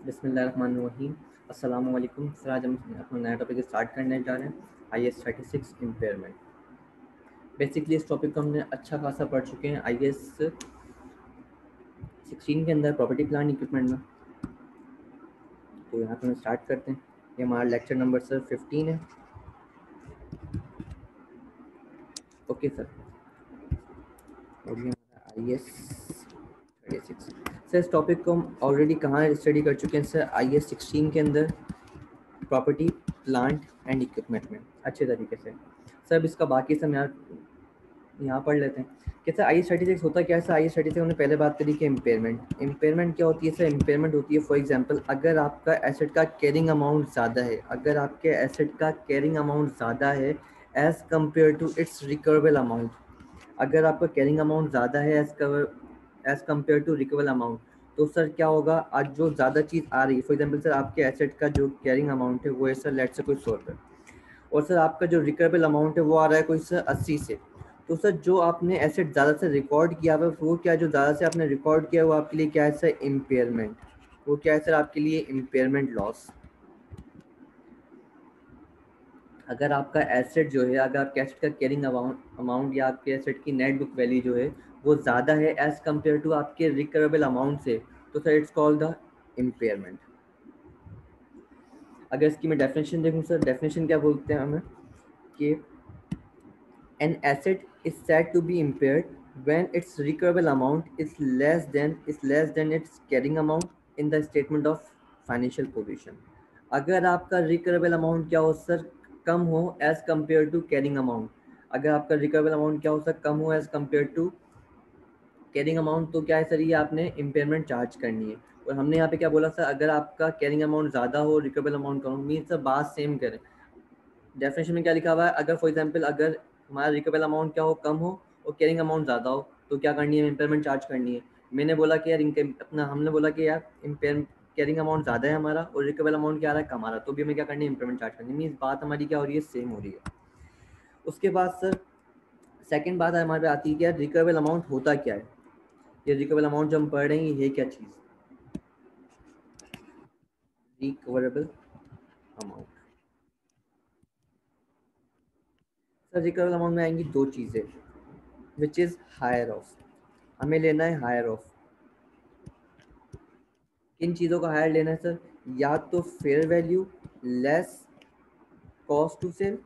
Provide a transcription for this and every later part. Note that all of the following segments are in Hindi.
बिस्मिल्लाहिर्रहमानिर्रहीम। अस्सलाम वालेकुम सर। आज हम अपना नया टॉपिक स्टार्ट करने जा रहे हैं, IAS 36 इम्पेयरमेंट। बेसिकली इस टॉपिक को हमने अच्छा खासा पढ़ चुके हैं IAS 16 के अंदर प्रॉपर्टी प्लान इक्विपमेंट में। तो यहाँ पे हम स्टार्ट करते हैं। ये हमारा लेक्चर नंबर सर 15 है। ओके सर, और ये हमारा IAS 36 सर। इस टॉपिक को हम ऑलरेडी कहाँ स्टडी कर चुके हैं सर? IAS 16 के अंदर प्रॉपर्टी प्लांट एंड इक्विपमेंट में अच्छे तरीके से। सर अब इसका बाकी सब यहाँ पढ़ लेते हैं कि सर IAS 36 होता क्या है। सर IAS 36 हमने पहले बात करी कि इम्पेयरमेंट क्या होती है सर? इम्पेयरमेंट होती है फॉर एग्जांपल अगर आपका एसेट का कैरिंग अमाउंट ज़्यादा है, अगर आपके एसेट का कैरिंग अमाउंट ज़्यादा है as compare to its recoverable amount, अगर आपका कैरिंग अमाउंट ज़्यादा है as compare to recoverable amount, तो सर क्या होगा? आज जो ज़्यादा चीज़ आ रही है, फॉर एग्जांपल सर आपके एसेट का जो कैरिंग अमाउंट है वो है सर लेट से कोई 100 रुपये, और सर आपका जो रिकवरेबल अमाउंट है वो आ रहा है कोई सर 80 से। तो सर जो आपने एसेट ज़्यादा से रिकॉर्ड किया हुआ है वो क्या, जो ज़्यादा से आपने रिकॉर्ड किया वो आपके लिए क्या है सर? इम्पेयरमेंट। वो क्या है सर? आपके लिए इम्पेयरमेंट लॉस। अगर आपका एसेट जो है, अगर आपके एसेट का कैरिंग अमाउंट या आपके एसेट की नेट बुक वैल्यू जो है वो ज़्यादा है एज़ कम्पेयर टू आपके रिकवरेबल अमाउंट से, तो sir it's called the impairment. अगर इसकी मैं डेफिनेशन देखूँ सर, डेफिनेशन क्या बोलते हैं हमें कि an asset is said to be impaired when its recoverable amount is less than its carrying amount in the statement of financial position। अगर आपका रिकवरेबल अमाउंट क्या हो सर? कम हो as compare to carrying amount. अगर आपका रिकवरेबल अमाउंट क्या हो सर? कम हो as compare to carrying amount, तो क्या है सर? ये आपने इम्पेयरमेंट चार्ज करनी है। और हमने यहाँ पे क्या बोला सर? अगर आपका कैरिंग अमाउंट ज़्यादा हो, रिकवरेबल अमाउंट कम हो, मीन सर बात सेम करें। डेफिनेशन में क्या लिखा हुआ है? अगर फॉर एग्जांपल अगर हमारा रिकवरेबल अमाउंट क्या हो? कम हो, और कैरिंग अमाउंट ज़्यादा हो, तो क्या करनी है? इम्पेयरमेंट चार्ज करनी है। मैंने बोला कि यार हमने बोला कि यार इम्पेयर कैरिंग अमाउंट ज़्यादा है हमारा और रिकवरेबल अमाउंट क्या आ रहा है? कम आ रहा है, तो भी हमें क्या करनी है? इम्पेयरमेंट चार्ज करनी है। मीन्स बात हमारी क्या हो रही है? सेम हो रही है। उसके बाद सर सेकेंड बात हमारे पे आती है कि यार रिकवरेबल अमाउंट होता क्या है? ये रिकवरेबल अमाउंट जो हम पढ़ रहे हैं ये क्या चीज़? Recoverable amount. Sir recoverable amount में आएंगी दो चीज़ें, विच इज़ हायर ऑफ। हमें लेना है हायर ऑफ। किन चीज़ों का हायर लेना है सर? या तो fair value less cost to sell,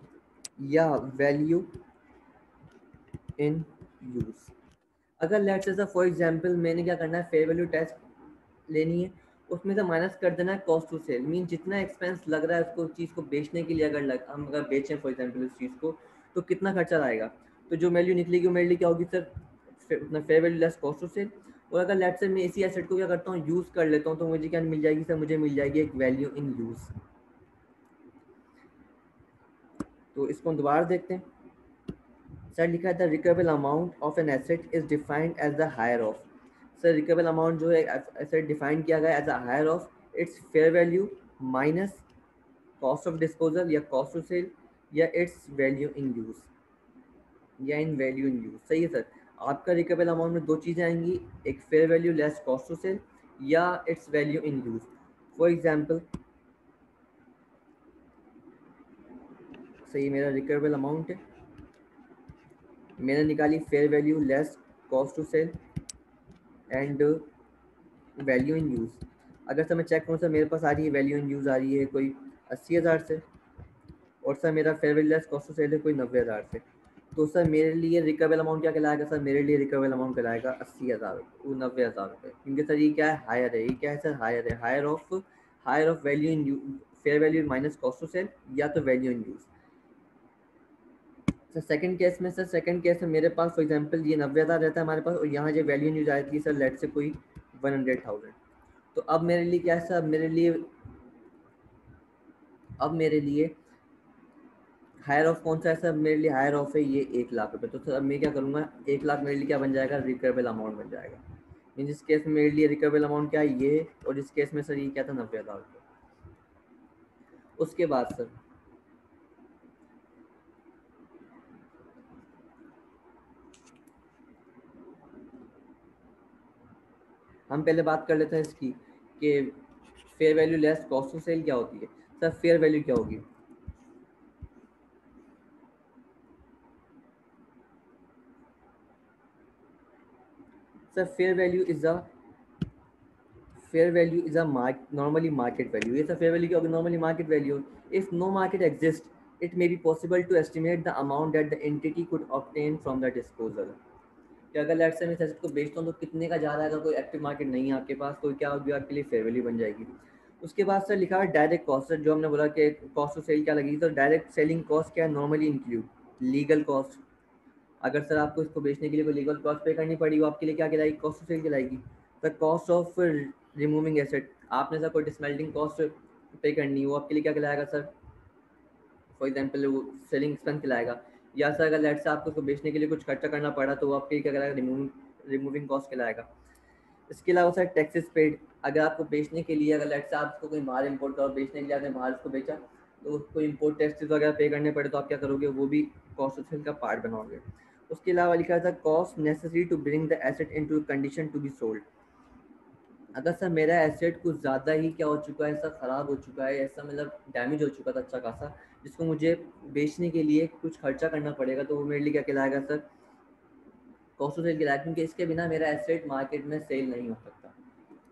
या वैल्यू इन यूज। अगर let's say sir for example मैंने क्या करना है? फेयर वैल्यू टेस्ट लेनी है, उसमें से माइनस कर देना है कॉस्ट टू सेल। मीन जितना एक्सपेंस लग रहा है उसको चीज़ को बेचने के लिए, हम अगर बेचें फॉर एग्जांपल इस चीज़ को, तो कितना खर्चा आएगा? तो जो वैल्यू निकलेगी वो मेरे लिए क्या होगी sir? Fair value less cost to sell. और अगर लेट्स से मैं इसी एसेट को क्या करता हूँ? यूज़ कर लेता हूँ, तो मुझे क्या मिल जाएगी सर? मुझे मिल जाएगी एक वैल्यू इन यूज़। तो इसको हम दोबारा देखते हैं। सर लिखा है the recoverable amount of an asset is defined as the higher of. Sir recoverable amount जो है एसेट डिफाइन किया गया as a higher of its fair value minus cost of disposal या कॉस्ट टू सेल, या इट्स वैल्यू इन यूज, या इन वैल्यू इन यूज। सही है सर। आपका रिकवरेबल अमाउंट में दो चीज़ें आएंगी, एक fair value less cost to sell, या its value in use. For example सही, मेरा रिकवरेबल अमाउंट है, मैंने निकाली fair value less cost to sell and value in use. अगर सर मैं चेक करूँ सर, मेरे पास आ रही है वैल्यू इन यूज़ आ रही है कोई 80,000 से, और सर मेरा fair value less cost to sell है कोई 90,000 से। तो सर मेरे लिए रिकवरेबल अमाउंट क्या कहलाएगा सर? मेरे लिए रिकवरेबल अमाउंट कहलाएगा 80,000 वो 90,000 रुपये, क्योंकि सर ये क्या है? हायर है। ये क्या है सर? हायर है। Higher of value in use, fair value minus cost to sell, या तो value in use. Sir second case में मेरे पास फॉर एग्जांपल ये 90,000 रहता है हमारे पास, और यहाँ जो वैल्यू इन यूज आती है सर लेट से कोई 100,000। तो अब मेरे लिए क्या है सर? अब मेरे लिए हायर ऑफ कौन सा है सर? मेरे लिए हायर ऑफ है ये 1,00,000 रुपये। तो सर अब मैं क्या करूँगा? 1,00,000 मेरे लिए क्या बन जाएगा? रिकवरेबल अमाउंट बन जाएगा। इन जिस केस में मेरे लिए रिकवरेबल अमाउंट क्या है? ये। और इस केस में सर ये क्या था? 90,000 रुपये। उसके बाद सर हम पहले बात कर लेते हैं इसकी कि fair value less cost of sale क्या होती है सर? फेयर वैल्यू क्या होगी? Sir fair value is a normally market value. Yes, a fair value क्या होगी? Normally market value. If no market exists, it may be possible to estimate the amount that the entity could obtain from the disposal. कि अगर लेट्स से मैं इस एसेट को बेचता हूँ तो कितने का जा रहा है, अगर कोई एक्टिव मार्केट नहीं है आपके पास तो क्या होगी? आपके लिए फेयर वैल्यू बन जाएगी। उसके बाद सर लिखा है डायरेक्ट कॉस्ट। जो हमने बोला कि कॉस्ट ऑफ सेल क्या लगेगी, तो डायरेक्ट सेलिंग कॉस्ट क्या है? Normally include legal cost. अगर सर आपको इसको बेचने के लिए कोई लीगल कॉस्ट पे करनी पड़ी, वो आपके लिए क्या कहलाएगी? कॉस्ट ऑफ सेल कहलाएगी। Sir cost of removing asset, आपने सर कोई डिसमेल्टिंग कॉस्ट पे करनी, वो आपके लिए क्या कहलाएगा सर? फॉर एग्जाम्पल वो सेलिंग एक्सपेंस कहलाएगा। या सर अगर लेट से आपको उसको बेचने के लिए कुछ खर्चा करना पड़ा तो वो आपके लिए क्या कहलाएगा? रिमूविंग कॉस्ट कहलाएगा। इसके अलावा सर टैक्सेस पेड, अगर आपको बेचने के लिए, अगर लेट से आपको कोई माल इंपोर्ट करो, बेचने के लिए आपने माल उसको बेचा तो उसको इंपोर्ट टैक्सेस वगैरह पे करने पड़े तो आप क्या करोगे? वो भी कॉस्ट ऑफ सेल का पार्ट बनाओगे। उसके अलावा लिखा था cost necessary to bring the asset into condition to be sold. अगर सर मेरा एसेट कुछ ज़्यादा ही क्या हो चुका है, ऐसा ख़राब हो चुका है, ऐसा मतलब डैमेज हो चुका था अच्छा खासा, जिसको मुझे बेचने के लिए कुछ खर्चा करना पड़ेगा, तो वो मेरे लिए क्या कहलाएगा सर? कॉस्ट ऑफ सेल कहलाएगा, क्योंकि इसके बिना मेरा एसेट मार्केट में सेल नहीं हो सकता।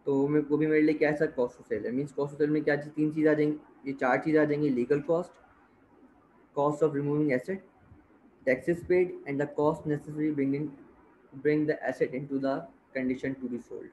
तो वो भी मेरे लिए क्या है सर? कॉस्ट ऑफ सेल है। मीन्स कॉस्ट ऑफ सेल में क्या चीज़? तीन चीज़ आ जाएंगी, ये चार चीज़ आ जाएंगी। Legal cost, cost of removing asset, taxes paid, and the cost necessary bring the asset into the condition to be sold.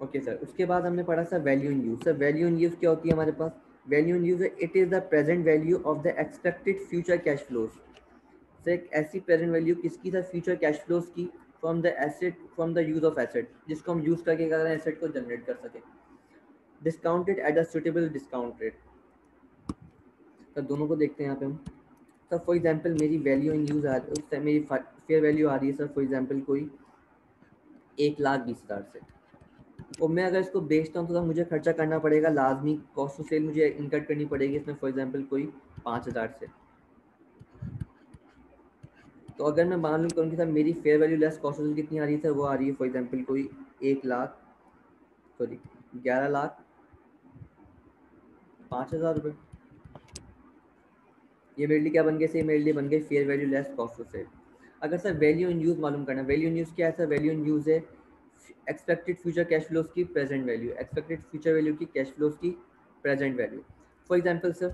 Okay sir, उसके बाद हमने पढ़ा sir value in use. Sir value in use क्या होती है हमारे पास? Value in use it is the present value of the expected future cash flows. Sir एक ऐसी प्रेजेंट वैल्यू किसकी सर? फ्यूचर कैश फ्लोज की, from the asset, from the use of asset, जिसको हम यूज करके क्या करें? एसेट को जनरेट कर सके। Discounted at a suitable discount rate. Sir दोनों को देखते हैं यहाँ पे हम। सर फॉर एग्जांपल मेरी वैल्यू इन यूज आ रही है, मेरी फेयर वैल्यू आ रही है सर फॉर एग्जांपल कोई 1,20,000 से, और मैं अगर इसको बेचता हूँ तो सर मुझे खर्चा करना पड़ेगा लाजमी, कॉस्ट ऑफ सेल मुझे इनकट करनी पड़ेगी इसमें फॉर एग्जांपल कोई 5,000 से। तो अगर मैं मान लूँ करूँ कि सर मेरी fair value less cost of sale कितनी आ रही है सर? वो आ रही है फॉर एग्जांपल कोई 1,00,000 सॉरी 11,05,000 रुपये। ये मेरे लिए क्या बन गए सर? मेरे लिए बन गए fair value less cost of sale. अगर सर वैल्यू इन यूज मालूम करना, वैल्यू इन यूज क्या है सर? वैल्यू इन यूज है एक्सपेक्टेड फ्यूचर कैश फ्लोज की present value, expected future value की कैश फ्लोज की present value. For example sir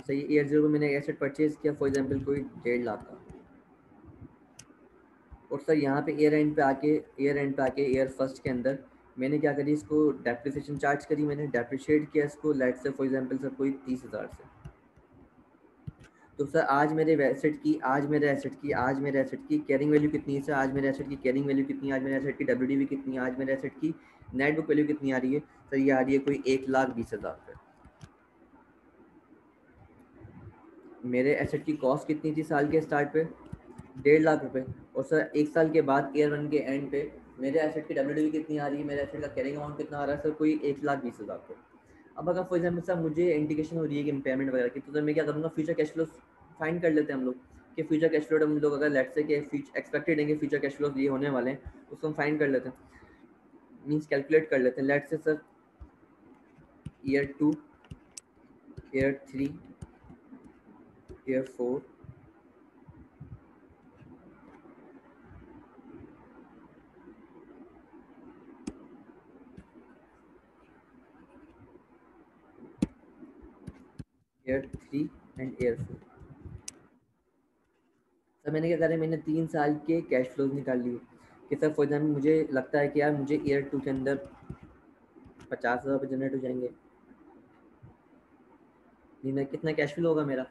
सही ईयर जीरो में मैंने एसेट परचेज किया फॉर एग्जांपल कोई 1,50,000 का, और सर यहाँ पे ईयर एंड पे आके ईयर फर्स्ट के अंदर मैंने क्या करी? इसको डेप्रिसिएशन चार्ज करी, मैंने डेप्रिशिएट किया इसको लेट से फॉर एग्जांपल सर कोई 30,000 से। तो सर आज मेरे एसेट की कैरिंग वैल्यू कितनी है सर? आज मेरे एसेट की कैरिंग वैल्यू कितनी है? आज मेरे एसेट की डब्ल्यूडीवी कितनी है? आज मेरे एसेट की नेट बुक वैल्यू कितनी आ रही है सर? ये आ रही है कोई 1,20,000 रुपये। मेरे एसेट की कॉस्ट कितनी थी साल के स्टार्ट पे? 1,50,000 रुपये। और सर एक साल के बाद ईयर वन के एंड पे मेरे एसेट की डब्ल्यूडीवी कितनी आ रही है? मेरे एसेट का कैरिंग अमाउंट कितना आ रहा है सर? कोई 1,20,000 रुपये। अब अगर फॉर एग्जाम्पल सर मुझे इंडिकेशन हो रही है कि इम्पेयरमेंट वगैरह की, तो सर मैं क्या करूँगा? फ्यूचर कैश फ्लो फाइंड कर लेते हैं हम लोग कि फ्यूचर कैश फ्लो हम लोग अगर लेट से कि एक्सपेक्टेड है कि फ्यूचर कैश फ्लो ये होने वाले हैं, उसको हम फाइंड कर लेते हैं, मीन्स कैलकुलेट कर लेते हैं। लेट से sir year 2, year 3, year 4, year 3 and year 4। Sir मैंने क्या करा? मैंने 3 साल के कैश फ्लोज निकाल लिए कि सर फॉर एग्जाम्पल मुझे लगता है कि यार मुझे ईयर 2 के अंदर 50,000 रुपये जनरेट हो जाएंगे। नहीं, मैं कितना कैश फ्लो होगा मेरा?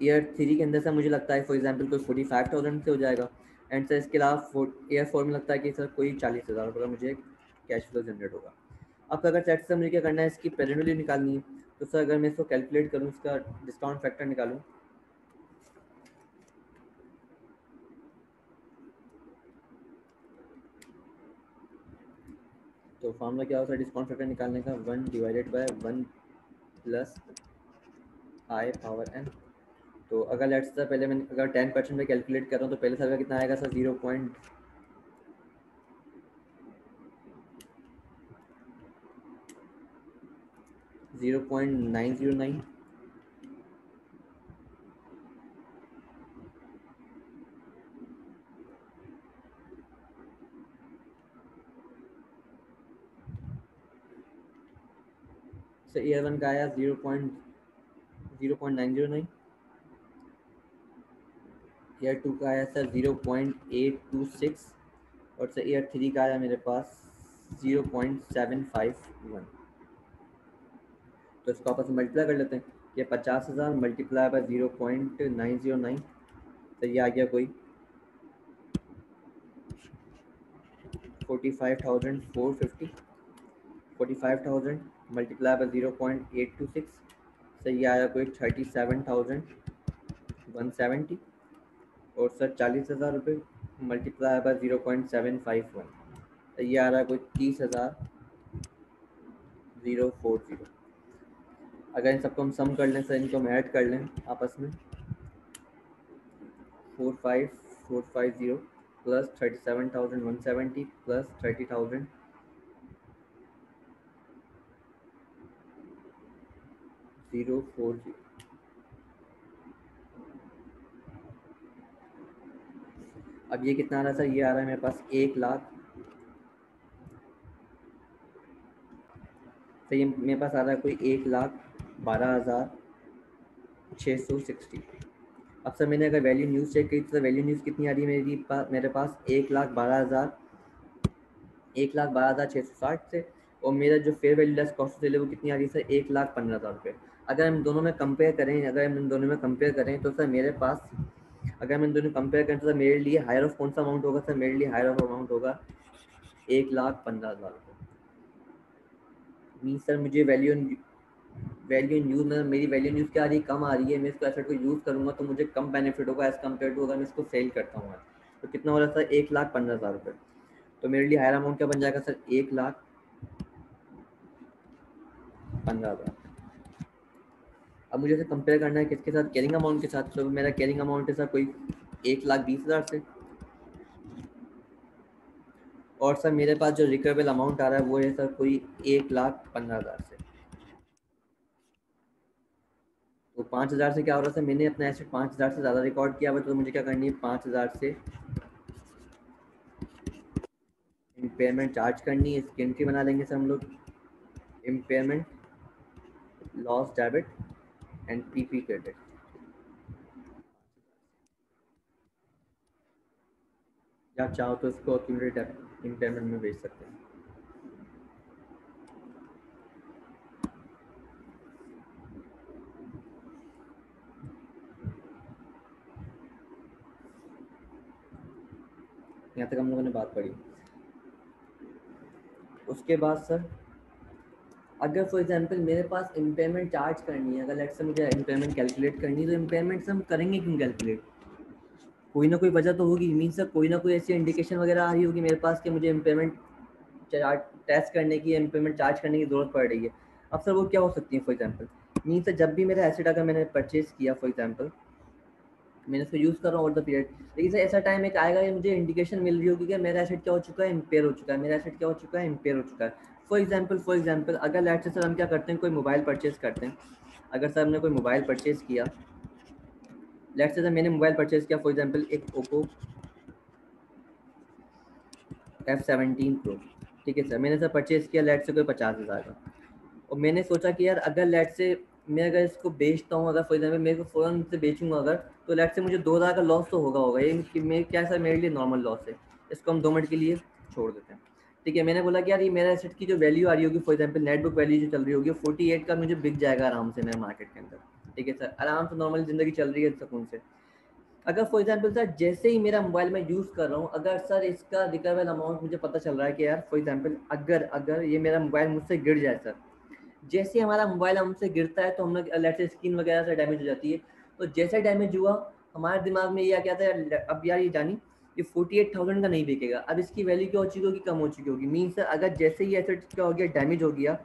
ईयर 3 के अंदर सर मुझे लगता है फॉर एग्जांपल कोई 45,000 से हो जाएगा। एंड सर इसके अलावा ईयर 4 में लगता है कि सर कोई 40,000 रुपये का मुझे कैश फ्लो जनरेट होगा। अब अगर सेट से मुझे क्या करना है? इसकी प्रेजेंट वैल्यू निकालनी है। तो सर अगर मैं इसको कैलकुलेट करूँ, इसका डिस्काउंट फैक्टर निकालूँ, तो फॉर्मूला क्या होता है डिस्काउंट फैक्टर निकालने का? 1 divided by 1 plus I power N. तो अगर लेट्स से पहले मैंने अगर 10% में कैलकुलेट कर रहा हूँ तो पहले सर का कितना आएगा सर 0.909। सर ईयर वन का आया 0.909। ईयर टू का आया सर 0.826। और सर ईयर थ्री का आया मेरे पास 0.751। तो इसको आपस में मल्टीप्लाई कर लेते हैं। ये 50,000 मल्टीप्लाई बाय 0.909। तो ये आ गया कोई 45,450। 45,000 मल्टीप्लाई बाय 0.826। तो ये आया कोई 37,170। और सर 40,000 रुपये मल्टीप्लाई बाय 0.751। तो ये आ रहा है कोई 30,040। अगर इन सबको हम सम कर लें सर, इनको हम ऐड कर लें आपस में 45,450 प्लस 37,170 प्लस 30,040। अब ये कितना आ रहा है सर, ये आ रहा है मेरे पास 1,00,000। तो ये मेरे पास आ रहा है कोई 1,12,660। अब सर मैंने अगर वैल्यू न्यूज़ चेक की तो वैल्यू न्यूज़ कितनी आ रही है मेरे पास 1,12,660 से। और मेरा जो fair value less cost sale है वो कितनी आ रही है सर 1,15,000 रुपये। अगर हम दोनों में कंपेयर करें तो सर मेरे पास, अगर हम इन दोनों कंपेयर करें तो सर मेरे लिए हायर ऑफ कौन सा अमाउंट होगा सर, मेरे लिए हायर ऑफ अमाउंट होगा 1,15,000 रुपये। मीन सर मुझे वैल्यू न्यूज़ में मेरी वैल्यू न्यूज़ क्या आ रही है, कम आ रही है। मैं इसको एसेट को यूज़ करूँगा तो मुझे कम बेनिफिट होगा एज़ कम्पेयर टू अगर मैं इसको सेल करता हूँ। तो कितना हो रहा है सर 1,15,000 रुपये। तो मेरे लिए हायर अमाउंट क्या बन जाएगा सर 1,15,000। अब मुझे इसे कंपेयर करना है किसके साथ, कैरिंग अमाउंट के साथ। तो मेरा कैरिंग अमाउंट है सर कोई 1,20,000 से। और सर मेरे पास जो रिकवेबल अमाउंट आ रहा है वो है सर कोई 1,15,000 से। तो 5,000 से क्या हो रहा है सर, मैंने अपना एसेट 5,000 से ज़्यादा रिकॉर्ड किया हुआ। तो मुझे क्या करनी है, 5,000 से इम्पेयरमेंट चार्ज करनी है। इसकी एंट्री बना लेंगे सर हम लोग, impairment loss debit and PP credit. या चाहो तो इसको अक्यूमुलेट इम्पेयरमेंट में भेज सकते हैं। यहाँ तक हम लोगों ने बात पढ़ी। उसके बाद सर अगर फॉर एग्जांपल मेरे पास इम्पेयरमेंट चार्ज करनी है, अगर लेट्स से मुझे इम्पेयरमेंट कैलकुलेट करनी है, तो इम्पेयरमेंट से हम करेंगे क्यों कैलकुलेट, कोई ना कोई वजह तो होगी। मीन सर कोई ना कोई ऐसी इंडिकेशन वगैरह आ रही होगी मेरे पास कि मुझे इम्पेयरमेंट टेस्ट करने की, इम्पेयरमेंट चार्ज करने की ज़रूरत पड़ रही है। अब सर वो क्या हो सकती है, फॉर एग्जांपल मीन सर जब भी मेरा एसेट अगर मैंने परचेज किया, फॉर एग्जांपल मैंने इसको यूज़ कर रहा हूँ ओवर द पीरियड, लेकिन सर ऐसा टाइम एक आएगा कि मुझे इंडिकेशन मिल रही होगी कि मेरा एसेट क्या हो चुका है, इम्पेयर हो चुका है, मेरा एसेट क्या हो चुका है, इम्पेयर हो चुका है। फॉर एग्जांपल अगर लेट्स से सर हम क्या करते हैं, कोई मोबाइल परचेज करते हैं। अगर सर हमने कोई मोबाइल परचेज किया, लेट्स से सर मैंने मोबाइल परचेज किया फॉर एग्जांपल एक ओप्पो F17 प्रो, ठीक है सर। मैंने सर परचेज किया लेट्स से कोई 50,000 का। और मैंने सोचा कि यार अगर लेट्स से मैं अगर इसको बेचता हूँ, अगर फॉर एग्जाम्पल मेरे को फ़ौरन से बेचूंगा अगर, तो लेट्स से मुझे 2,000 का लॉस तो होगा ये कि मैं क्या सर मेरे लिए नॉर्मल लॉस है। इसको हम 2 मिनट के लिए छोड़ देते हैं, ठीक है। मैंने बोला कि यार ये मेरा एसेट की जो वैल्यू आ रही होगी, for example net book value जो चल रही होगी 48 का मुझे बिक जाएगा आराम से मेरे मार्केट के अंदर, ठीक है सर। आराम से नॉर्मल ज़िंदगी चल रही है सुकून से। अगर फॉर एग्जांपल सर जैसे ही मेरा मोबाइल मैं यूज़ कर रहा हूँ, अगर सर इसका रिकवरेबल अमाउंट मुझे पता चल रहा है कि यार फॉर एग्जांपल अगर अगर ये मेरा मोबाइल मुझसे गिर जाए सर, जैसे हमारा मोबाइल हमसे गिरता है तो हम लोग लेट्स से स्क्रीन वगैरह से डैमेज हो जाती है। तो जैसे डैमेज हुआ हमारे दिमाग में ये आ क्या था, अब यार ये जानी ये 48,000 का नहीं बिकेगा, अब इसकी वैल्यू क्या हो चुकी होगी, कम हो चुकी होगी। मीन सर अगर जैसे ही एसेट क्या हो गया, डैमेज हो गया,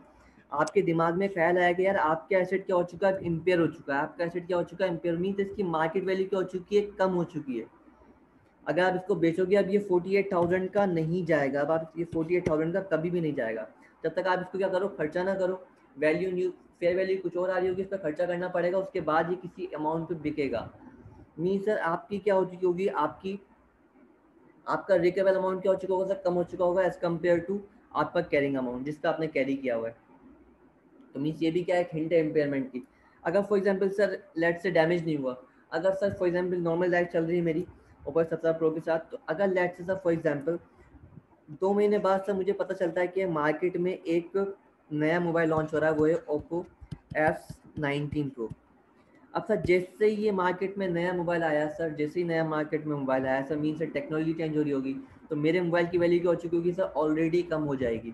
आपके दिमाग में ख्याल आया कि यार आपका एसेट क्या हो चुका है, इम्पेयर हो चुका है, आपका एसेट क्या हो चुका है, इम्पेयर मीन्स इसकी मार्केट वैल्यू क्या हो चुकी है, कम हो चुकी है। अगर आप इसको बेचोगे अब ये 48,000 का नहीं जाएगा, अब आप ये 48,000 का कभी भी नहीं जाएगा जब तक आप इसको क्या करो, खर्चा ना करो। वैल्यू न्यू फेयर वैल्यू कुछ और आ रही होगी, इस पर खर्चा करना पड़ेगा, उसके बाद ये किसी अमाउंट पे बिकेगा। मीन सर आपकी क्या हो चुकी होगी, आपकी आपका रिकवेबल अमाउंट क्या हो चुका होगा सर, कम हो चुका होगा एज कम्पेयर टू आपका कैरिंग अमाउंट जिसका आपने कैरी किया हुआ है। तो मीन्स ये भी क्या है, एक हिंट है इम्पेयरमेंट की। अगर फॉर एग्जांपल सर लेट से डैमेज नहीं हुआ, अगर sir for example normal life चल रही है मेरी ओप्पो 17 प्रो के साथ, तो अगर लेट से सर फॉर एग्जांपल 2 महीने बाद सर मुझे पता चलता है कि मार्केट में एक नया मोबाइल लॉन्च हो रहा है, वो है ओप्पो F19 प्रो। अब सर जैसे ही ये मार्केट में नया मोबाइल आया सर, जैसे ही नया मार्केट में मोबाइल आया sir, mean sir technology change हो रही होगी, तो मेरे मोबाइल की वैल्यू क्या हो चुकी होगी सर, ऑलरेडी कम हो जाएगी।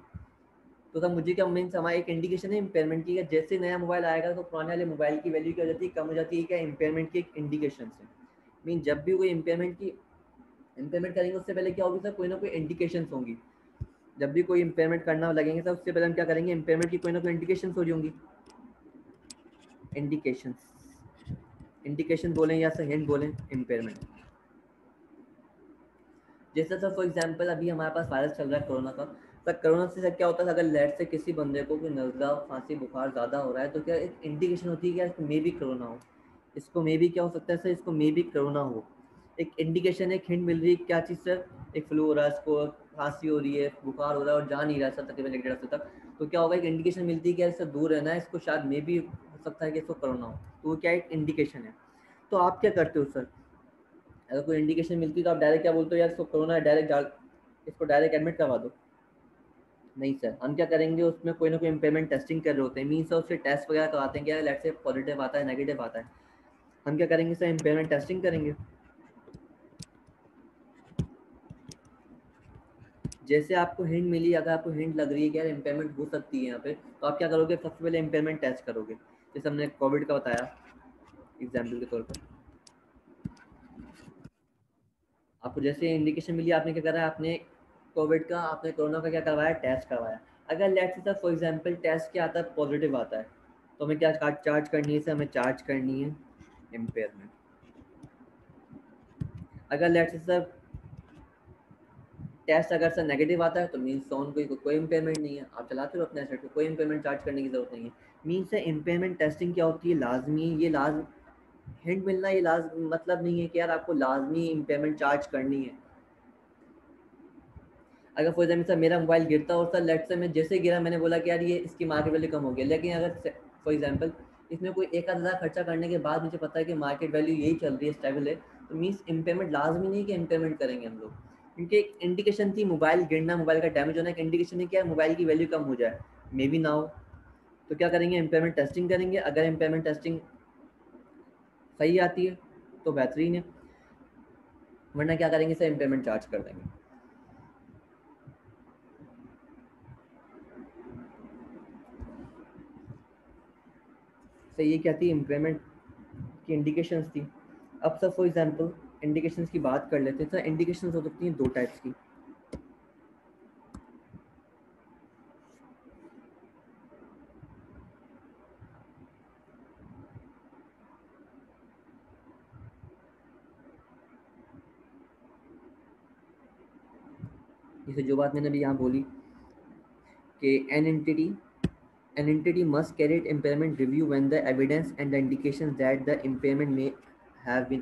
तो तब मुझे क्या मीन्स हमारा एक इंडिकेशन है इम्पेयरमेंट की, जैसे नया मोबाइल आएगा तो पुराने वाले मोबाइल की वैल्यू क्या हो जाती है, कम हो जाती है, क्या इम्पेयरमेंट की एक इंडिकेशन से। मीन जब भी कोई इम्पेयरमेंट करेंगे उससे पहले क्या होगी सर, कोई ना कोई इंडिकेशन होंगी। जब भी कोई इम्पेयरमेंट करना लगेंगे सर, उससे पहले हम क्या करेंगे, इम्पेयरमेंट की कोई ना कोई इंडिकेशन हो जाएंगी। इंडिकेशन, इंडिकेशन बोलें या सर हिंट बोलें इम्पेयरमेंट। जैसे सर फॉर एग्जांपल अभी हमारे पास वायरस चल रहा है कोरोना का, सर कोरोना से सर क्या होता है, अगर लेट से किसी बंदे को कोई नज़ला खांसी बुखार ज़्यादा हो रहा है, तो क्या एक इंडिकेशन होती है कि इसको मे भी कोरोना हो, इसको मे भी क्या हो सकता है सर, इसको मे भी कोरोना हो। एक इंडिकेशन, एक हिंट मिल रही है, क्या चीज़ सर, एक फ्लू हो रहा है, इसको खांसी हो रही है, बुखार हो रहा है और जा नहीं रहा है सर तकरीबन 1 डेढ़ हफ्ते तक, तो क्या होगा, एक इंडिकेशन मिलती है कि इससे दूर रहना है, इसको शायद मे भी हो सकता है कि इसको कोरोना हो। तो वो क्या एक इंडिकेशन है। तो आप क्या करते हो सर, अगर कोई इंडिकेशन मिलती है तो आप डायरेक्ट क्या बोलते हो, यार इसको कोरोना है, डायरेक्ट इसको डायरेक्ट एडमिट करवा दो। नहीं सर, हम क्या करेंगे, उसमें कोई ना कोई इम्पेयरमेंट टेस्टिंग कर रहे होते हैं, मीन्स उससे टेस्ट वगैरह करवाते हैं, क्या लेट से पॉजिटिव आता है नेगेटिव आता है, हम क्या करेंगे सर, इम्पेयरमेंट टेस्टिंग करेंगे। जैसे आपको हिंट मिली, अगर आपको हिंट लग रही है कि यार इम्पेयरमेंट हो सकती है यहाँ पे, तो आप क्या करोगे, सबसे पहले इम्पेयरमेंट टेस्ट करोगे। जैसे हमने कोविड का बताया एग्जाम्पल के तौर पर, आपको जैसे इंडिकेशन मिली, आपने क्या करा, आपने कोविड का, आपने कोरोना का क्या करवाया, टेस्ट करवाया। अगर लेट से सर फॉर एग्जांपल टेस्ट क्या आता है, पॉजिटिव आता है, तो हमें क्या चार्ज करनी है सर, हमें चार्ज करनी है इम्पेयरमेंट। अगर लेट से सर टेस्ट अगर सर नेगेटिव आता है, तो मीन्स ऑन कोई इम्पेयरमेंट नहीं है, आप चलाते हो अपने एसेट को, कोई इम्पेयरमेंट चार्ज करने की जरूरत नहीं है। मीन्स से इम्पेयरमेंट टेस्टिंग क्या होती है, लाजमी, ये लाजमी हिंट मिलना, ये लाजमी मतलब नहीं है कि यार आपको लाजमी इम्पेयरमेंट चार्ज करनी है। अगर फॉर एग्जाम्पल सर मेरा मोबाइल गिरता और सर लेट से मैं जैसे गिरा, मैंने बोला कि यार ये इसकी मार्केट वैल्यू कम हो गई, लेकिन अगर फॉर एग्जाम्पल इसमें कोई 1,000 खर्चा करने के बाद मुझे पता है कि मार्केट वैल्यू यही चल रही है, स्टेबल है, तो मीन्स इम्पेयरमेंट लाजमी नहीं कि इम्पेयरमेंट करेंगे हम लोग, क्योंकि एक इंडिकेशन थी मोबाइल गिरना, मोबाइल का डैमेज होना, एक इंडिकेशन है कि यार मोबाइल की वैल्यू कम हो जाए, मे बी ना हो। तो क्या करेंगे, इम्पेयरमेंट टेस्टिंग करेंगे। अगर इम्पेयरमेंट टेस्टिंग सही आती है तो बेहतरीन है, वरना क्या करेंगे सर, इम्पेयरमेंट चार्ज कर देंगे। तो ये क्या थी, इम्पेयरमेंट की इंडिकेशंस थी। अब सर फॉर एग्जांपल इंडिकेशंस की बात कर लेते हैं। सर इंडिकेशंस हो सकती हैं दो टाइप्स की। जैसे जो बात मैंने अभी यहाँ बोली कि an entity must carry impairment review when the evidence and the indications that the impairment may have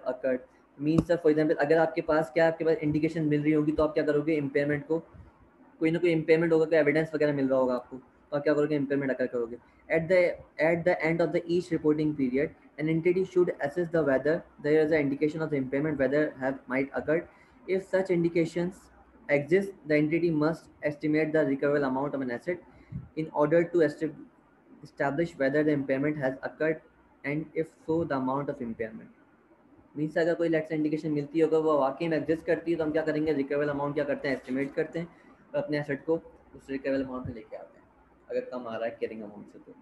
occurred means sir for example अगर आपके पास आपके पास इंडिकेशन मिल रही होगी, तो आप क्या करोगे, इम्पेयरमेंट को कोई ना कोई इम्पेयरमेंट होगा, कोई एविडेंस वगैरह मिल रहा होगा आपको, तो आप क्या करोगे, इम्पेयरमेंट अकर करोगे। At the end of the each reporting period an entity should assess the whether there is an indication of the impairment whether have might occurred. If such indications exist, the entity must estimate the recoverable amount of an asset in order to establish whether the impairment has occurred, and if so the amount of impairment. Means अगर कोई लेट से इंडिकेशन मिलती है, अगर वो वाकई में एग्जिस्ट करती है, तो हम क्या करेंगे, रिकवेबल अमाउंट क्या करते हैं, एस्टिमेट करते हैं और अपने एसेट को उस रिकवेबल अमाउंट में लेके आते हैं, अगर कम आ रहा है कैरिंग अमाउंट से। तो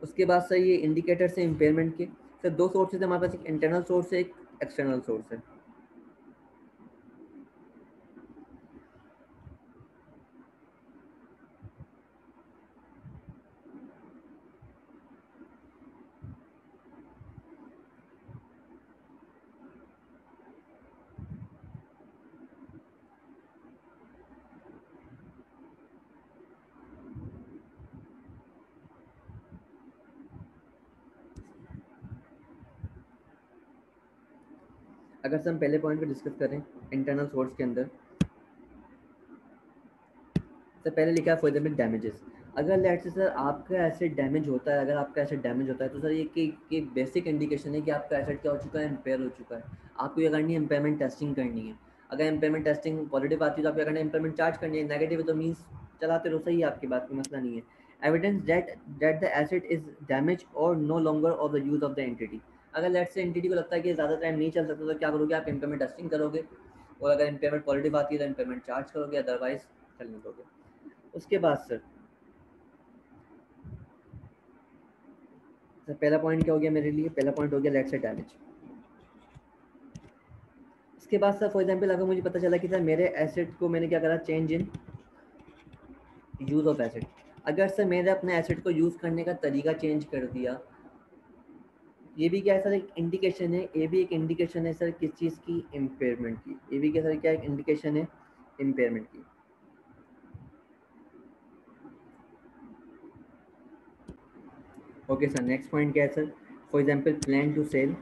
उसके बाद सर ये इंडिकेटर से इम्पेयरमेंट के सर दो सोर्सेज है हमारे पास, एक इंटरनल सोर्स है, एक एक्सटर्नल सोर्स है। अगर से हम पहले पॉइंट को डिस्कस करें इंटरनल सोर्स के अंदर, तो पहले लिखा है फॉर एग्जाम्पल डैमेजेस। अगर लेट से सर आपका एसेट डैमेज होता है, अगर आपका एसेट डैमेज होता है तो सर ये कि बेसिक इंडिकेशन है कि आपका एसेट क्या हो चुका है, इम्पेयर हो चुका है। आपको ये करनी है इम्पेयरमेंट टेस्टिंग करनी है। अगर इम्पेयरमेंट टेस्टिंग पॉजिटिव आती है तो आप क्या करना है, इम्पेयरमेंट चार्ज करनी है। नेगेटिव है तो मीन्स चलाते रहो, सही है आपकी बात, कोई मसला नहीं है। Evidence that the asset is damage और no longer of the use of the entity. अगर लेट से एंटिटी को लगता है कि ज़्यादा टाइम नहीं चल सकता तो क्या करोगे, आप इम्पेयरमेंट टेस्टिंग करोगे, और अगर इम्पेयरमेंट पॉजिटिव आती है तो इम्पेयरमेंट चार्ज करोगे, अदरवाइज चलने दोगे। उसके बाद सर पहला पॉइंट क्या हो गया मेरे लिए, पहला पॉइंट हो गया लेट से डैमेज। इसके बाद सर फॉर एग्जांपल अगर मुझे पता चला कि सर मेरे एसेट को मैंने क्या करा, change in use of asset. अगर सर मैंने अपने एसेट को यूज़ करने का तरीका चेंज कर दिया, ये भी क्या है सर, एक इंडिकेशन है, ये भी एक इंडिकेशन है सर किस चीज़ की, इम्पेयरमेंट की। ये भी क्या सर, क्या एक इंडिकेशन है इम्पेयरमेंट की। ओके सर, नेक्स्ट पॉइंट क्या है sir, for example plan to sell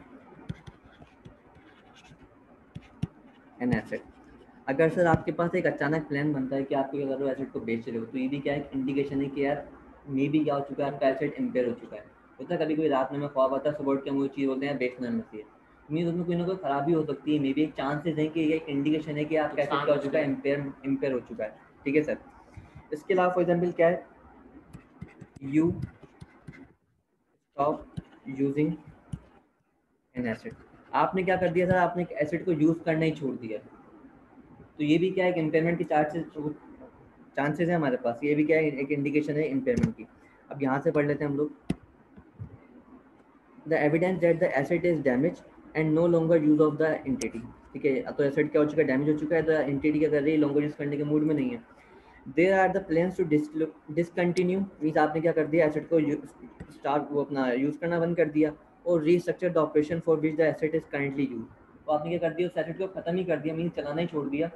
an asset. अगर सर आपके पास एक अचानक प्लान बनता है कि आप क्या कर रहे हो, एसेट को बेच रहे हो, तो ये भी क्या है, इंडिकेशन है कि यार मे भी क्या हो चुका है, आपका एसेट इम्पेयर हो चुका है। होता है कभी कोई रात में मैं ख्वाब आता है, सुबह उठ के मुझे चीज़ बोलते हैं बेचना मत चाहिए, मीन उसमें कोई ना कोई खराबी हो सकती है, मे भी एक चांसेस है कि ये एक इंडिकेशन है कि आपका एसेट क्या हो चुका है, इम्पेयर हो चुका है। ठीक है सर। इसके अलावा फॉर एग्जाम्पल क्या है, you stop using an asset. आपने क्या कर दिया सर, आपने एक एसेट को यूज़ करना ही छोड़ दिया, तो ये भी क्या है, एक इम्पेयरमेंट की चांसेस है हमारे पास, ये भी क्या है, एक इंडिकेशन है इम्पेयरमेंट की। अब यहाँ से पढ़ लेते हैं हम लोग, the evidence that the asset is damage and no longer use of the entity. ठीक है, तो एसेट क्या हो चुका है, डैमेज हो चुका है, तो एंटिटी क्या कर रही है, लॉन्गर यूज करने के मूड में नहीं है। There are the plans to discontinue, means आपने क्या कर दिया, एसेट को स्टार्ट वो अपना यूज करना बंद कर दिया, और restructure the operation for which the asset is currently use. तो आपने क्या कर दिया, उस एसेट को खत्म ही कर दिया, मीन्स चलाना ही छोड़ दिया,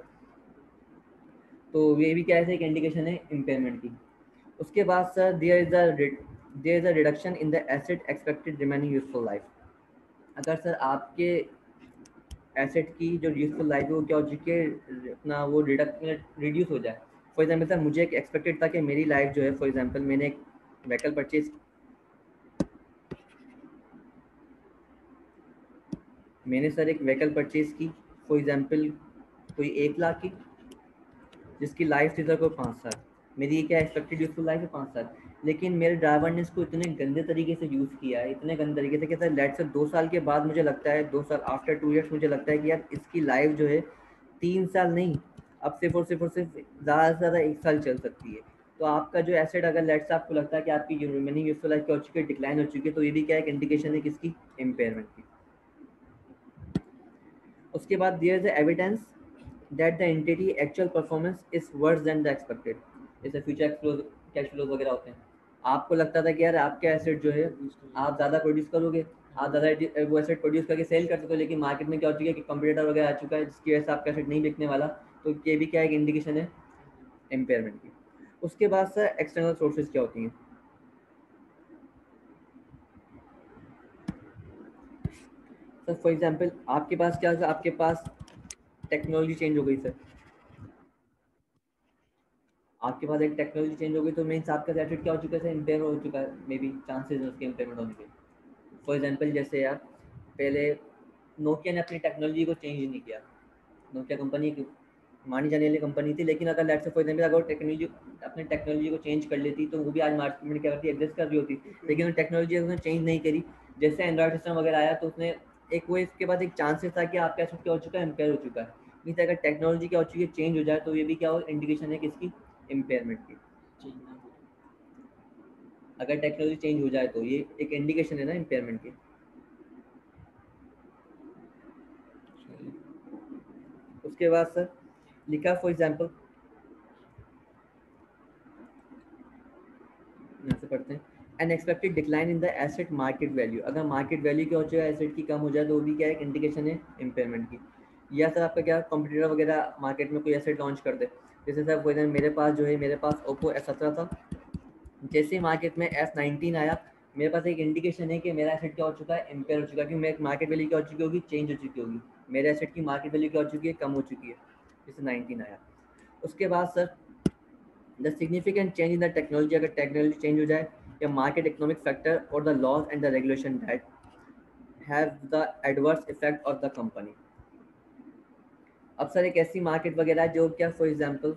तो ये भी क्या है, एक इंडिकेशन है इम्पेयरमेंट की। उसके बाद sir there is a reduction in the asset expected remaining useful life. अगर सर आपके एसेट की जो यूजफुल लाइफ है वो क्या हो चुकी है, अपना वो रिड्यूस हो जाए। फॉर एग्जाम्पल सर मुझे एक एक्सपेक्टेड था कि मेरी लाइफ जो है, फॉर एग्जाम्पल मैंने एक व्हीकल परचेज, मैंने सर एक व्हीकल परचेज की, फॉर एग्जाम्पल कोई 1 लाख की, जिसकी लाइफ थी सर कोई 5 साल। मेरी ये क्या एक्सपेक्टेड यूजफुल लाइफ है, 5 साल। लेकिन मेरे ड्राइवर ने इसको इतने गंदे तरीके से यूज़ किया है, इतने गंदे तरीके से कि सर लेट से 2 साल के बाद मुझे लगता है, 2 साल आफ्टर 2 ईयर्स मुझे लगता है कि यार इसकी लाइफ जो है 3 साल नहीं, अब सिर्फ ज़्यादा से ज़्यादा 1 साल चल सकती है। तो आपका जो एसेट अगर लेट से आपको लगता है कि आपकी रिमेनिंग यूजफुल लाइफ क्या हो चुकी है, डिक्लाइन हो चुकी है, तो ये भी क्या एक इंडिकेशन है किसकी, इम्पेयरमेंट की। उसके बाद there is evidence that the entity actual performance is worse than the expected. जैसे फ्यूचर कैश फ्लोज वगैरह होते हैं, आपको लगता था कि यार आपका एसेट जो है आप ज़्यादा प्रोड्यूस करोगे, आप ज़्यादा वो एसेट प्रोड्यूस करके सेल कर सकते हो, लेकिन मार्केट में क्या हो चुका है कि कंपटीटर वगैरह आ चुका है जिसकी वजह से आपका एसेट नहीं बिकने वाला, तो ये भी क्या एक इंडिकेशन है इम्पेयरमेंट की। उसके बाद सर एक्सटर्नल सोर्सेज क्या होती हैं, सर फॉर एग्जांपल आपके पास क्या, आपके पास टेक्नोलॉजी चेंज हो गई सर, आपके पास एक टेक्नोलॉजी चेंज हो गई तो मीन्स आपका एसेट क्या हो चुका है, इम्पेयर हो चुका है, मे बी चांसेस है उसके इम्पेयरमेंट होने के। फॉर एग्जांपल जैसे यार पहले नोकिया ने अपनी टेक्नोलॉजी को चेंज नहीं किया, नोकिया कंपनी की मानी जाने वाली कंपनी थी, लेकिन अगर लेट्स से फॉर एग्जांपल अगर टेक्नोलॉजी अपनी टेक्नोलॉजी को चेंज कर लेती तो वो भी आज मार्केट में क्या करती, एग्जिस्ट कर रही होती। लेकिन वो टेक्नोलॉजी उसने चेंज नहीं करी, जैसे एंड्रॉइड सिस्टम वगैरह आया तो उसने एक वो इसके बाद एक चांसेस था कि आपका एसेट क्या हो चुका है, इम्पेयर हो चुका है। मीन्स अगर टेक्नोलॉजी क्या हो चुकी है, चेंज हो जाए, तो ये भी क्या हो, इंडिकेशन है किसकी, इम्पेयरमेंट की। अगर टेक्नोलॉजी चेंज हो जाए तो ये एक इंडिकेशन है ना इम्पेयरमेंट की। उसके बाद सर लिखा फॉर एग्जांपल, यहाँ से पढ़ते हैं, N expected decline in the asset market value. अगर मार्केट वैल्यू क्या हो जाए एसेट की कम हो जाए तो वो भी क्या है, एक इंडिकेशन है इम्पेयरमेंट की। या सर आपका क्या कंपटीटर वगैरह मार्केट में कोई एसेट लॉन्च कर दे, जैसे सर फॉर एग्जाम्पल मेरे पास जो है, मेरे पास ओप्पो S17 था, जैसे ही मार्केट में S19 आया, मेरे पास एक इंडिकेशन है कि मेरा एसेट क्या हो चुका है, इम्पेयर हो चुका है, क्योंकि मेरे मार्केट वैल्यू क्या हो चुकी होगी, चेंज हो चुकी होगी। मेरे एसेट की मार्केट वैल्यू क्या हो चुकी है, कम हो चुकी है, जैसे 19 आया। उसके बाद sir the significant change in the technology, अगर टेक्नोलॉजी चेंज हो जाए या मार्केट इकोनॉमिक फैक्टर और the laws and the regulation that have the adverse effect of the company. अब सर एक ऐसी मार्केट वगैरह है जो क्या, फॉर एग्जांपल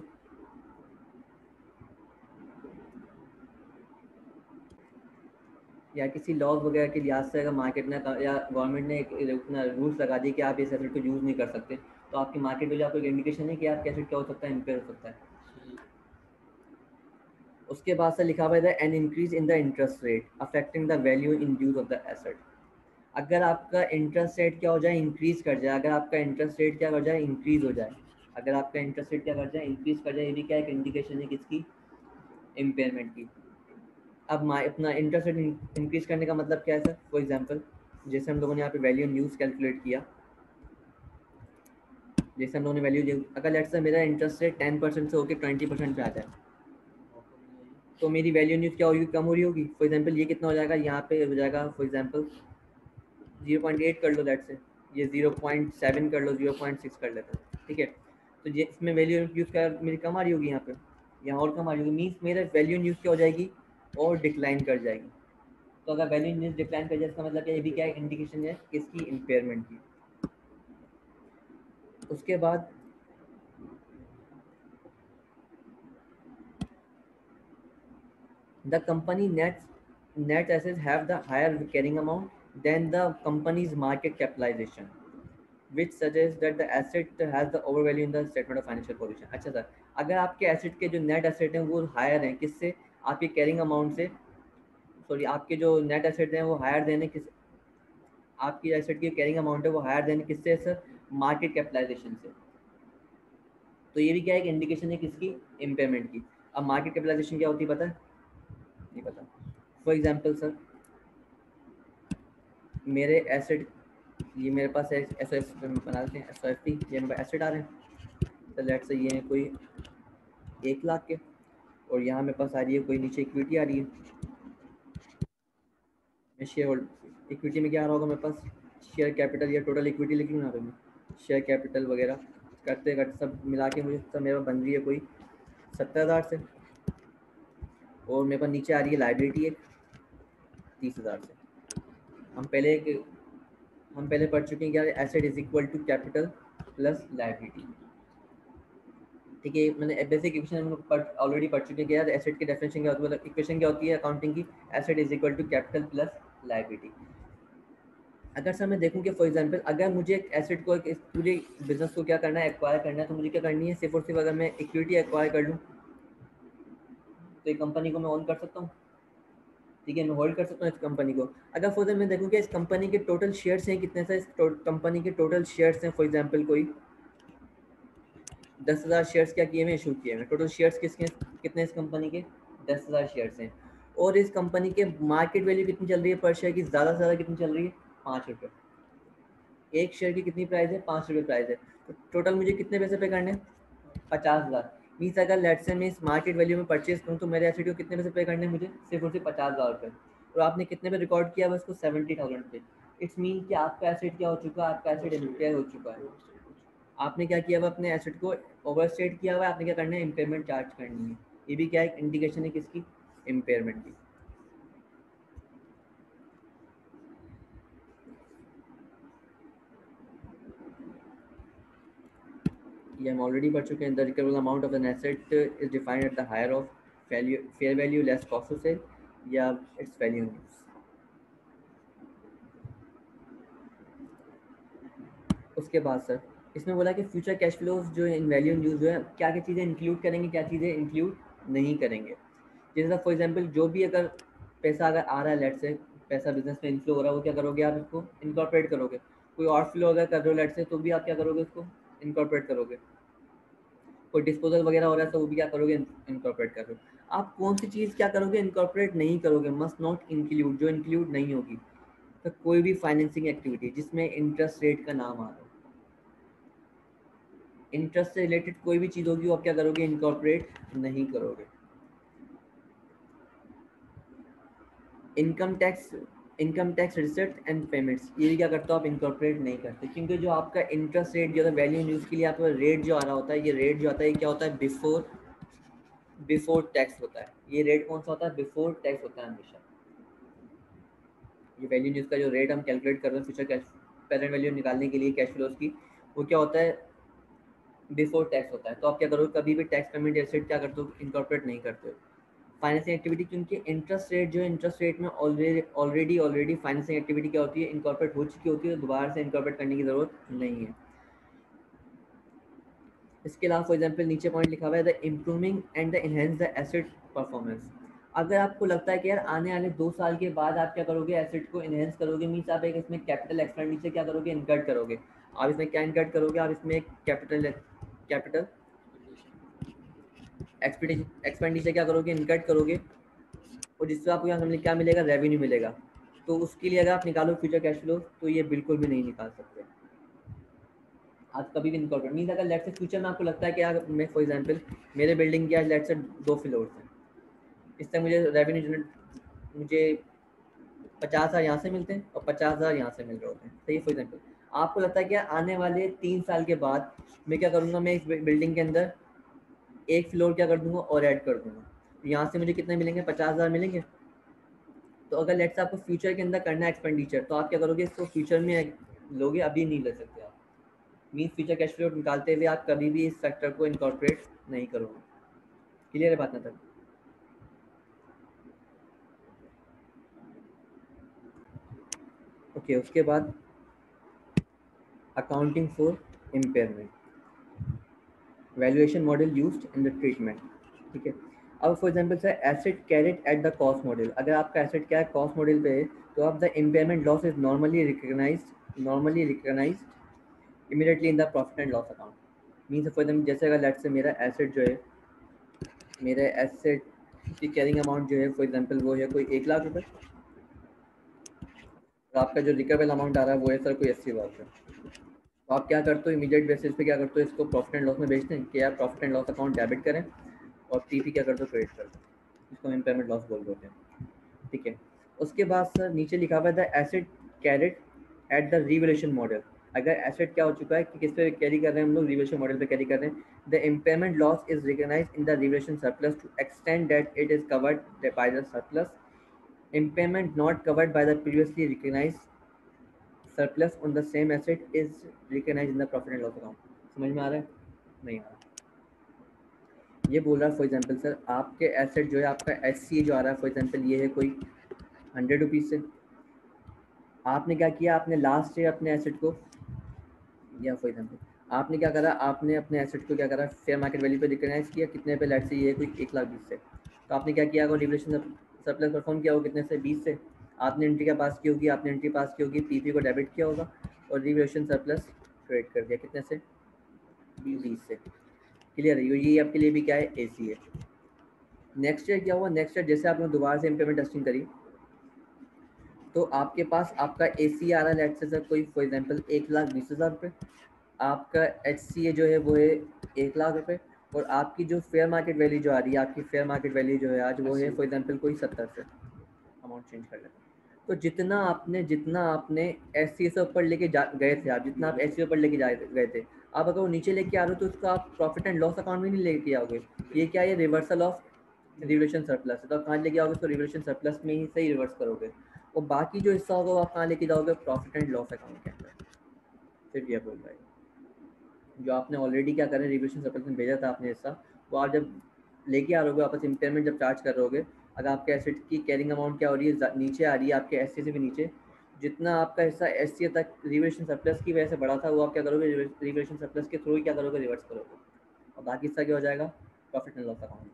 या किसी लॉज वगैरह के लिहाज से अगर मार्केट ने या गवर्नमेंट ने एक अपना रूल्स लगा दिए कि आप इस एसेट को यूज़ नहीं कर सकते, तो आपकी मार्केट वैल्यू आपको एक इंडिकेशन है कि आपका एसेट क्या हो सकता है, इम्पेयर हो सकता है। उसके बाद से लिखा हुआ है an increase in the interest rate affecting the value in use of the asset. अगर आपका इंटरेस्ट रेट क्या हो जाए, इंक्रीज कर जाए, अगर आपका इंटरेस्ट रेट क्या कर जाए, इंक्रीज हो जाए, अगर आपका इंटरेस्ट रेट क्या कर जाए, इंक्रीज कर जाए, ये भी क्या एक इंडिकेशन है किसकी, इम्पेयरमेंट की। अब अपना इंटरेस्ट रेट इंक्रीज करने का मतलब क्या है सर, फॉर एग्जांपल जैसे हम लोगों ने यहाँ पे वैल्यू इन यूज कैलकुलेट किया, जैसे हम लोगों ने वैल्यू, अगर लेट्स से मेरा इंटरेस्ट रेट 10% से होकर 20% पे आ जाए, तो मेरी वैल्यू न्यूज क्या होगी, कम हो रही होगी। फॉर एग्जांपल ये कितना हो जाएगा, यहाँ पे हो जाएगा फॉर एग्जांपल 0.8 कर लो, दैट से ये 0.7 कर लो, 0.6 कर लेते हैं, ठीक है। तो ये इसमें वैल्यू यूज का मेरी कम आ रही होगी, यहाँ पे यहाँ और कम आ रही होगी, मीन्स मेरा वैल्यू न्यूज क्या हो जाएगी, और डिक्लाइन कर जाएगी। तो अगर वैल्यू न्यूज डिक्लाइन कर जाए इसका मतलब ये भी क्या है, इंडिकेशन है किसकी, इम्पेयरमेंट की। उसके बाद the company net assets have the higher carrying amount than the company's market capitalization, which suggests that the asset has the overvalue in the statement of financial position। अच्छा सर, अगर आपके एसेट के जो नेट एसेट हैं वो हायर हैं किससे, आपके कैरिंग अमाउंट से, सॉरी आपके जो नेट एसेट हैं वो हायर देने किस, आपकी एसेट की कैरिंग अमाउंट है वो हायर देने किससे सर, मार्केट कैपिटलाइजेशन से। तो ये भी क्या है, एक इंडिकेशन है किसकी, इम्पेयरमेंट की। अब मार्केट कैपिटलाइजेशन क्या होती है पता है, नहीं पता। फॉर एग्जाम्पल सर मेरे एसेट, ये मेरे पास एस एस बना लेते हैं, एस एफ पी, ये मेरे एसेट आ रहे हैं, तो लेट से ये है कोई 1 लाख के, और यहाँ मेरे पास आ रही है कोई नीचे इक्विटी आ रही है, मैं शेयर होल्ड इक्विटी में क्या आ रहा होगा मेरे पास, शेयर कैपिटल या टोटल इक्विटी लिखी हूँ यहाँ पे मैं, शेयर कैपिटल वगैरह करते करते सब मिला के मुझे सब मेरे पास बन रही है कोई 70,000 से, और मेरे पास नीचे आ रही है लाइबिलिटी एक 30,000 से। हम पहले एक हम पहले पढ़ चुके हैं क्या, asset is equal to capital plus liability, ठीक है। मैंने बेसिक इक्वेशन ऑलरेडी पढ़ चुके हैं कि यार एसेट की डेफिनेशन क्या होती है, मतलब इक्वेशन क्या होती है अकाउंटिंग की, asset is equal to capital plus liability. अगर सर मैं देखूं कि फॉर एग्जांपल अगर मुझे एक एसेट को, इस पूरे बिजनेस को क्या करना है, एक्वायर करना है, तो मुझे क्या करनी है, सिर्फ और सिर्फ अगर मैं इक्विटी एक्वायर कर लूँ तो एक कंपनी को मैं ओन कर सकता हूँ, ठीक है, मैं होल्ड कर सकता हूँ इस कंपनी को। अगर फॉर मैं देखूँ कि इस कंपनी के टोटल शेयर्स हैं कितने, सर इस कंपनी के टोटल शेयर्स हैं फॉर एग्जाम्पल कोई 10,000 शेयर्स क्या किए हुए, इशू किए हुए, टोटल शेयर्स किसके कितने इस कंपनी के, 10,000 शेयर्स हैं, और इस कंपनी के मार्केट वैल्यू कितनी चल रही है पर शेयर की, ज़्यादा से ज़्यादा कितनी चल रही है, 5 रुपये। एक शेयर की कितनी प्राइस है, 5 रुपये प्राइस है, तो टोटल मुझे कितने पैसे पे करने हैं, 50,000। मीन्स अगर लेट से मैं इस मार्केट वैल्यू में परचेज करूँ तो मेरे एसेट को कितने पैसे पे करने हैं मुझे, सिर्फ और सिर्फ 50,000 रुपये। और आपने कितने पे रिकॉर्ड किया बस को, 70,000 पे। इट्स मीन कि आपका एसेट क्या हो चुका है, आपका एसेट इम्पेयर हो चुका है। आपने क्या किया हुआ, अपने एसेट को ओवरस्टेट किया हुआ है, आपने क्या करना है, इम्पेयरमेंट चार्ज करनी है। ये भी क्या एक इंडिकेशन है किसकी, इम्पेयरमेंट की। ये हम ऑलरेडी पढ़ चुके हैं, the recoverable amount of an asset is defined at the higher of value, fair value less cost of sale या इट्स वैल्यू यूज। उसके बाद सर इसमें बोला कि फ्यूचर कैश फ्लोज जो इन वैल्यू इन यूज जो है क्या क्या चीज़ें इंक्लूड करेंगे, क्या चीज़ें इंक्लूड नहीं करेंगे। जैसे फॉर एग्जांपल जो भी अगर पैसा अगर आ रहा है, लेट से पैसा बिजनेस में इनफ्लो हो रहा है, वो क्या करोगे आप, इसको इनकॉर्पोरेट करोगे। कोई और फ्लो अगर कर रहे हो लेट से, तो भी आप क्या करोगे, उसको इनकॉर्पोरेट करोगे। कोई डिस्पोजल वगैरह हो रहा है तो वो भी क्या करोगे, इनकॉर्पोरेट करोगे। आप कौन सी चीज़ क्या करोगे, इनकॉर्पोरेट नहीं करोगे, मस्ट नॉट इंक्लूड, जो इंक्लूड नहीं होगी। तो कोई भी फाइनेंसिंग एक्टिविटी जिसमें इंटरेस्ट रेट का नाम आ रहा हो, इंटरेस्ट से रिलेटेड कोई भी चीज़ होगी वो आप क्या करोगे, इनकॉर्पोरेट नहीं करोगे। Income tax, income tax receipt and payments, ये भी क्या करते हो आप, इनकॉर्पोरेट नहीं करते, क्योंकि जो आपका इंटरेस्ट रेट जो है वैल्यू यूज के लिए आपका रेट जो आ रहा होता है, ये रेट जो आता है ये क्या होता है, बिफोर टैक्स होता है। ये रेट कौन सा होता है, बिफोर टैक्स होता है हमेशा। ये वैल्यू यूज का जो रेट हम कैलकुलेट कर रहे हैं फ्यूचर कैश प्रेजेंट वैल्यू निकालने के लिए कैश फ्लोज की, वो क्या होता है, बिफोर टैक्स होता है। तो आप क्या करोगे, कभी भी टैक्स पेमेंट एसेट क्या करते हो, इनकॉर्पोरेट नहीं करते हो। फाइनेंसिंग एक्टिविटी, क्योंकि इंटरेस्ट रेट जो है, इंटरेस्ट रेट में ऑलरेडी फाइनेंसिंग एक्टिविटी क्या होती है, इनकॉर्पोरेट हो चुकी होती है, तो दोबारा से इनकॉर्पोरेट करने की जरूरत नहीं है। इसके अलावा फॉर एग्जाम्पल नीचे पॉइंट लिखा हुआ है the improving and the enhance the asset performance. अगर आपको लगता है कि यार आने वाले 2 साल के बाद आप क्या करोगे, एसेट को इनहेंस करोगे, मीन्स आप एक इसमें कैपिटल एक्सपेंडिचर क्या करोगे, इनकर्ट करोगे। आप इसमें क्या इनकर्ट करोगे, आप इसमें एक कैपिटल एक्सपेंडिचर क्या करोगे, इनकर्ट करोगे, और जिससे आपको यहाँ क्या मिलेगा, रेवेन्यू मिलेगा। तो उसके लिए अगर आप निकालो फ्यूचर कैश फ्लो, तो ये बिल्कुल भी नहीं निकाल सकते आप कभी भी इनकॉर्पोरेट मीन। अगर लेट्स से फ्यूचर में आपको लगता है कि यार मैं फॉर एग्जांपल मेरे बिल्डिंग के आज लेट्स से 2 फ्लोर्स हैं, इससे मुझे रेवेन्यू जनरेट मुझे 50,000 यहाँ से मिलते हैं और 50,000 यहाँ से मिल रहे होते हैं, सही फॉर एग्जाम्पल। आपको लगता है कि आने वाले 3 साल के बाद मैं क्या करूँगा, मैं इस बिल्डिंग के अंदर एक फ्लोर क्या कर दूंगा और ऐड कर दूंगा, तो यहाँ से मुझे कितने मिलेंगे, 50,000 मिलेंगे। तो अगर लेट्स आपको फ्यूचर के अंदर करना है एक्सपेंडिचर, तो आप क्या करोगे, इसको फ्यूचर में लोगे, अभी नहीं ले सकते आप। मीन्स फ्यूचर कैश फ्लो निकालते हुए आप कभी भी इस फैक्टर को इनकॉर्पोरेट नहीं करोगे। क्लियर है बात ना तक? ओके, उसके बाद accounting for impairment, valuation model used in the treatment. ठीक है, अब for example sir asset carried at the cost model, अगर आपका एसेट क्या है, कॉस्ट मॉडल पे है, तो आप the impairment loss is normally recognised immediately in the profit and loss account. Means for example जैसे अगर लेट्स से मेरा एसेट जो है, मेरे एसेट की कैरिंग अमाउंट जो है फॉर एग्जांपल वो है कोई 1,00,000 रुपये, और आपका जो रिकवेबल अमाउंट आ रहा है वो है सर कोई 80,000 रुपये। तो आप क्या करते हो, इमीडिएट बेसिस पे क्या करते हो, इसको प्रॉफिट एंड लॉस में बेचते हैं कि आप profit and loss account debit करें और पीपी क्या करते हो, क्रेडिट कर दो, इसको हम इम्पेयरमेंट लॉस बोल देते हैं। ठीक है, उसके बाद सर नीचे लिखा हुआ है the asset carried at the revaluation model. अगर एसेट क्या हो चुका है कि किस पे कैरी कर रहे हैं हम लोग, रिवैल्यूएशन मॉडल पे कैरी कर रहे हैं, the impairment loss is recognised in the revaluation surplus to extend that it is covered by the surplus, impairment not covered by the previously recognized surplus on the same asset is recognized in the profit and loss account। समझ में आ रहा है, नहीं आ रहा? ये बोल रहा है फॉर एग्जांपल सर आपके एसेट जो है, आपका एस जो आ रहा है फॉर एग्जांपल ये है कोई 100 रुपीज़ से, आपने क्या किया, आपने लास्ट ईयर अपने एसेट को, या फॉर एग्जांपल आपने क्या करा, आपने अपने एसेट को क्या करा, फेयर मार्केट वैल्यू पे रिकग्नाइज किया, कितने पे, लेट से ये कोई 1,20,000 से, तो आपने क्या किया, रिवैल्यूएशन सरप्लस परफॉर्म किया हो कितने से, 20 से, आपने एंट्री क्या पास की होगी, आपने एंट्री पास की होगी, पीपी को डेबिट किया होगा और रिवैल्यूएशन सरप्लस क्रेडिट कर दिया कितने से, 20 से। क्लियर है, ये आपके लिए भी क्या है, एसी है। नेक्स्ट ईयर क्या हुआ, नेक्स्ट ईयर जैसे आपने दोबारा से इम्प्लीमेंट टेस्टिंग करी, तो आपके पास आपका ए सी आ रहा है लेट से सर कोई फॉर एग्जांपल 1,20,000 रुपये, आपका एच सी ए जो है वो है 1,00,000 रुपये, और आपकी जो फेयर मार्केट वैल्यू जो आ रही है, आपकी फेयर मार्केट वैल्यू जो है आज वो है फॉर एग्जांपल कोई 70 से, अमाउंट चेंज कर लेते हैं। तो जितना आपने एस सी ए से ऊपर लेके गए थे, आप जितना आप एस सी ऊपर लेके गए थे, आप अगर वो नीचे लेके आ रहे हो तो उसको आप प्रॉफिट एंड लॉस अकाउंट में नहीं लेके आओगे। ये क्या है, ये रिवर्सल ऑफ रिवैल्यूएशन सरप्लस है, तो आप कहाँ लेके आओगे, उसको रिवैल्यूएशन सरप्लस में ही सही रिवर्स करोगे, और बाकी जो हिस्सा होगा वो आप कहाँ लेके जाओगे, प्रॉफिट एंड लॉस अकाउंट के अंदर। फिर ये बोल रहा है जो आपने ऑलरेडी क्या करें, रिवैल्यूएशन सरप्लस में भेजा था आपने हिस्सा, वो आप जब लेके आ रहे हो वापस इम्पेयरमेंट जब चार्ज कर रहोगे, अगर आपके एसेट की कैरिंग अमाउंट क्या हो रही है, नीचे आ रही है आपके एस से भी नीचे, जितना आपका हिस्सा एस तक रिवैल्यूएशन सरप्लस की वजह से बढ़ा था, वो आप क्या करोगे, रिवैल्यूएशन सरप्लस के थ्रू ही क्या करोगे, रिवर्स करोगे, और बाकी हिस्सा क्या हो जाएगा, प्रॉफिट एंड लॉस अकाउंट।